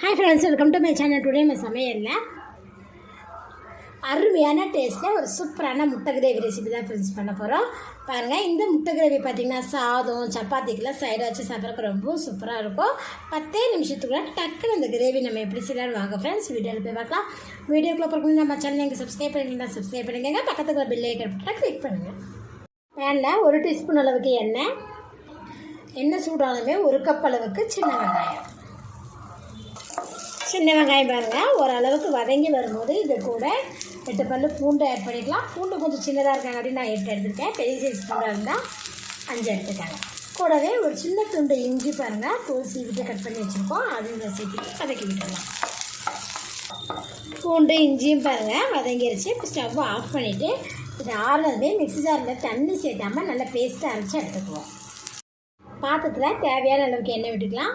Hi friends, welcome to my channel. Today நம்ம சமையலில் அருமையான டேஸ்ட்டில் ஒரு சூப்பரான முட்டை கிரேவி ரெசிபி தான் ஃப்ரெண்ட்ஸ் பண்ண போகிறோம். பாருங்கள், இந்த முட்டை கிரேவி பார்த்திங்கன்னா சாதம் சப்பாத்திக்கெலாம் சைடாக வச்சு சாப்பிட்றதுக்கு ரொம்ப சூப்பராக இருக்கும். 10 நிமிஷத்துக்குள்ள டக்குன்னு இந்த கிரேவி நம்ம எப்படி செய்யலாம்னு வாங்க ஃப்ரெண்ட்ஸ் வீடியோவில் போய் பார்க்கலாம். வீடியோக்குள்ளே போகிறதுக்கு நம்ம சேனல் எங்கள் சப்ஸ்கிரைப் பண்ணிங்கன்னா சப்ஸ்கிரைப் பண்ணிக்கோங்க. பக்கத்துக்கு ஒரு பில்லை கரெக்டாக கிளிக் பண்ணுங்கள். பேனில் 1 டீஸ்பூன் அளவுக்கு எண்ணெய் சூடானதுமே 1 கப் அளவுக்கு சின்ன வெங்காயம் பாருங்கள் ஓரளவுக்கு வதங்கி வரும்போது இது கூட 8 பல்லு பூண்டு ஆட் பண்ணிக்கலாம். பூண்டு கொஞ்சம் சின்னதாக இருக்காங்க அப்படின்னு நான் 8 எடுத்துருக்கேன். பெரிய சைஸ் பூண்டாக இருந்தால் 5 எடுத்துக்காங்க. கூடவே ஒரு சின்ன துண்டு இஞ்சி பாருங்கள் தோல் சீவிட்டு கட் பண்ணி வச்சுருக்கோம். அதையும் சேர்த்துட்டு வதக்கி விட்டுடலாம். பூண்டு இஞ்சியும் பாருங்கள் வதங்கிருச்சு. இப்போ ஸ்டவ் ஆஃப் பண்ணிவிட்டு இது ஆறுனதுமே மிக்ஸி ஜாரில் தண்ணி சேர்த்தாமல் நல்லா பேஸ்ட்டாக அரைச்சி எடுத்துக்குவோம். பாத்திரத்தில் தேவையான அளவுக்கு எண்ணெய் விட்டுக்கலாம்.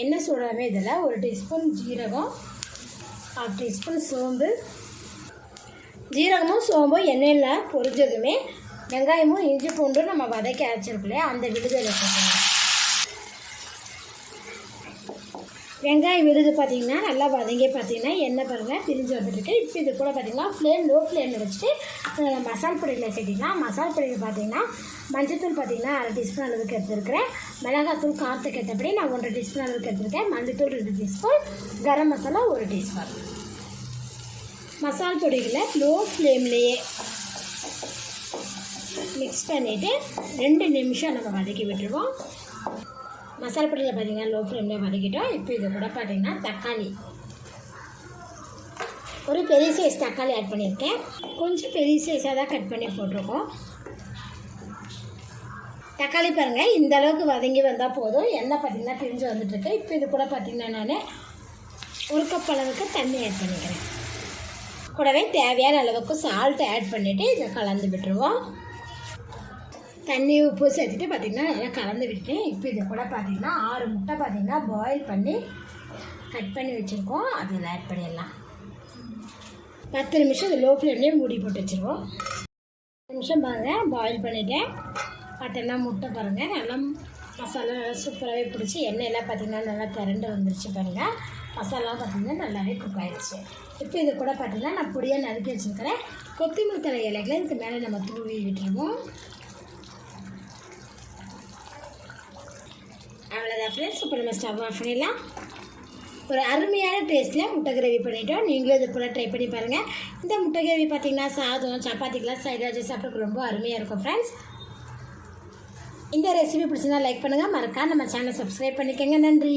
எண்ணெய் சூடாமே இதில் 1 டீஸ்பூன் ஜீரகம், 1/2 டீஸ்பூன் சோம்பு. ஜீரகமும் சோம்பும் எண்ணெயில் பொரிஞ்சதுமே வெங்காயமும் இஞ்சி பூண்டும் நம்ம வதக்கி அரைச்சிருக்கலையே அந்த விழுதில் போட்டுக்கலாம். வெங்காயம் விழுது பார்த்திங்கன்னா நல்லா வதங்கி பார்த்திங்கன்னா எண்ணெய் பாருங்கள் பிரிஞ்சு வந்துட்டுருக்கு. இப்போ இது கூட பார்த்திங்கன்னா லோ ஃப்ளேமில் வச்சுட்டு மசால் பொடியில் சேர்த்திக்கலாம். மசால் பொடியில் பார்த்திங்கன்னா மஞ்சத்தூள் பார்த்திங்கன்னா 1/2 டீஸ்பூன் அளவுக்கு எடுத்துருக்கிறேன். மிளகாத்தூள் காரத்துக்கு ஏற்றபடி நான் 1/2 டீஸ்பூன் அளவுக்கு எடுத்துருக்கேன். மல்லித்தூள் 2 டீஸ்பூன், கரம் மசாலா 1 டீஸ்பூன். மசால் பொடிகளை லோ ஃப்ளேம்லேயே மிக்ஸ் பண்ணிவிட்டு 2 நிமிஷம் நம்ம வதக்கி விட்டுருவோம். மசாலா பொடியில் பார்த்திங்கன்னா லோ ஃப்ளேமில் வதக்கிட்டோம். இப்போ இது கூட பார்த்திங்கன்னா தக்காளி, ஒரு பெரிய சைஸ் தக்காளி ஆட் பண்ணியிருக்கேன். கொஞ்சம் பெரிய சைஸாக தான் கட் பண்ணி போட்டிருக்கோம். தக்காளி பாருங்கள் இந்த அளவுக்கு வதங்கி வந்தால் போதும். எண்ணெய் பார்த்திங்கன்னா பிரிஞ்சு வந்துட்டுருக்கு. இப்போ இது கூட பார்த்திங்கன்னா நான் 1 கப் அளவுக்கு தண்ணி ஆட் பண்ணிக்கிறேன். கூடவே தேவையான அளவுக்கு சால்ட்டை ஆட் பண்ணிவிட்டு இதை கலந்து விட்டுருவோம். தண்ணி உப்பு சேர்த்துட்டு பார்த்திங்கன்னா நல்லா கலந்து விட்டுட்டேன். இப்போ இது கூட பார்த்திங்கன்னா 6 முட்டை பார்த்திங்கன்னா பாயில் பண்ணி கட் பண்ணி வச்சுருக்கோம். அதில் ஆட் பண்ணிடலாம். 10 நிமிஷம் இது லோ ஃப்ளேம்லேயே மூடி போட்டு வச்சுருவோம். 10 நிமிஷம் பாருங்கள் பாயில் பண்ணிவிட்டேன். பார்த்தோன்னா முட்டை பாருங்கள் நல்லா மசாலா நல்லா சூப்பராகவே பிடிச்சி எண்ணெயெல்லாம் பார்த்திங்கன்னா நல்லா திரண்டு வந்துருச்சு பாருங்கள். மசாலாலாம் பார்த்திங்கன்னா நல்லாவே குக் ஆகிடுச்சு. இப்போ இது கூட பார்த்திங்கன்னா நான் பொடியாக நறுக்கி வச்சுருக்கிறேன். கொத்தமல்லி தழை இலைகளை இதுக்கு மேலே நம்ம தூவி விட்டுருவோம். அவ்வளோதான் ஃப்ரெண்ட்ஸ். இப்போ நம்ம ஸ்டவ் ஆஃப் பண்ணிடலாம். ஒரு அருமையான டேஸ்ட்டில் முட்டை கிரேவி பண்ணிவிட்டோம். நீங்களும் இது போல் ட்ரை பண்ணி பாருங்கள். இந்த முட்டை கிரேவி பார்த்திங்கன்னா சாதம் சப்பாத்திக்கெலாம் சைடாக வச்சு சாப்பிட்றதுக்கு ரொம்ப அருமையாக இருக்கும் ஃப்ரெண்ட்ஸ். இந்த ரெசிபி பிடிச்சிருந்தா லைக் பண்ணுங்கள். மறக்காம நம்ம சேனலை சப்ஸ்கிரைப் பண்ணிக்கோங்க. நன்றி.